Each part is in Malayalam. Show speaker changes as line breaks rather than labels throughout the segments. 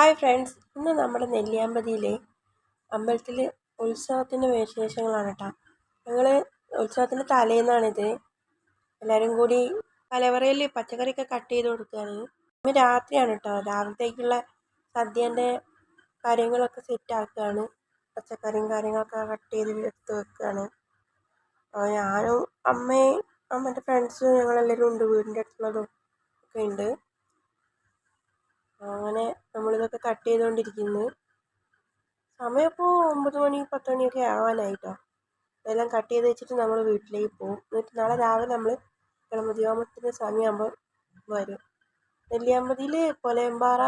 ഹായ് ഫ്രണ്ട്സ്, ഇന്ന് നമ്മുടെ നെല്ലിയാമ്പതിയിലെ അമ്പലത്തിൽ ഉത്സവത്തിൻ്റെ വിശേഷങ്ങളാണ് കേട്ടോ. ഞങ്ങൾ ഉത്സവത്തിൻ്റെ തലേന്നാണിത്. എല്ലാവരും കൂടി കലവറയിൽ പച്ചക്കറിയൊക്കെ കട്ട് ചെയ്ത് കൊടുക്കുകയാണ്. ഇന്ന് രാത്രിയാണ് കേട്ടോ. രാവിലത്തേക്കുള്ള സദ്യേൻ്റെ കാര്യങ്ങളൊക്കെ സെറ്റ് ആക്കുകയാണ്. പച്ചക്കറിയും കാര്യങ്ങളൊക്കെ കട്ട് ചെയ്ത് എടുത്ത് വെക്കുകയാണ്. ഞാനും അമ്മയും അമ്മൻ്റെ ഫ്രണ്ട്സും ഞങ്ങളെല്ലാവരും ഉണ്ട്. വീടിൻ്റെ അടുത്തുള്ളതും ഒക്കെ ഉണ്ട്. അങ്ങനെ നമ്മളിതൊക്കെ കട്ട് ചെയ്തുകൊണ്ടിരിക്കുന്നു. സമയം ഇപ്പോൾ 9 മണി 10 മണിയൊക്കെ ആവാനായിട്ടോ. ഇതെല്ലാം കട്ട് ചെയ്ത് വെച്ചിട്ട് നമ്മൾ വീട്ടിലേക്ക് പോകും. എന്നിട്ട് നാളെ രാവിലെ നമ്മൾ ഗണപതി ഹോമത്തിൻ്റെ സമയമാകുമ്പോൾ വരും. നെല്ലിയാമ്പതിയിൽ കൊലയമ്പാറ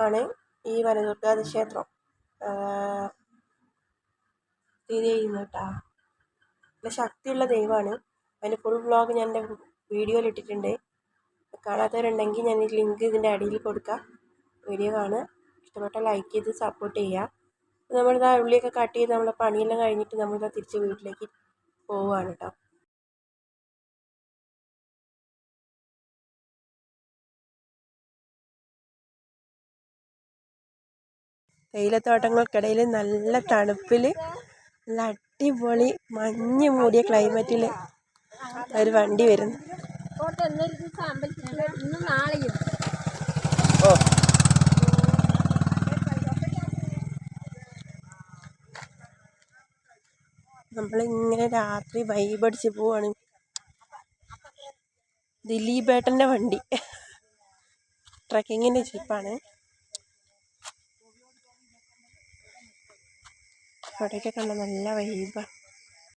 ആണ് ഈ വനദുർഗാ ക്ഷേത്രം സ്ഥിതി ചെയ്യുന്നത് കേട്ടോ. നല്ല ശക്തിയുള്ള ദൈവമാണ്. അതിൻ്റെ ഫുൾ വ്ളോഗ് ഞാൻ എൻ്റെ വീഡിയോയിൽ ഇട്ടിട്ടുണ്ട്. കാണാത്തവരുണ്ടെങ്കിൽ ഞാൻ ഈ ലിങ്ക് ഇതിൻ്റെ അടിയിൽ കൊടുക്കാം. വീഡിയോ കാണുക. ഇഷ്ടപ്പെട്ടാൽ ലൈക്ക് ചെയ്ത് സപ്പോർട്ട് ചെയ്യുക. നമ്മളിതാ ഉള്ളിയൊക്കെ കട്ട് ചെയ്ത് നമ്മളെ പണിയെല്ലാം കഴിഞ്ഞിട്ട് നമ്മളിതാ തിരിച്ച് വീട്ടിലേക്ക് പോവുകയാണ് കേട്ടോ. തേയിലത്തോട്ടങ്ങൾക്കിടയിൽ നല്ല തണുപ്പിൽ നല്ല അടിപൊളി മഞ്ഞ് മൂടിയ ക്ലൈമറ്റിൽ ഒരു വണ്ടി വരുന്നു. നമ്മളിങ്ങനെ രാത്രി വൈബടിച്ച് പോവാണ്. ദിലീപേട്ടൻ്റെ വണ്ടി ട്രക്കിങ്ങിൻ്റെ ജീപ്പാണ്. അവിടേക്കൊക്കെ കണ്ട നല്ല വൈബാണ്.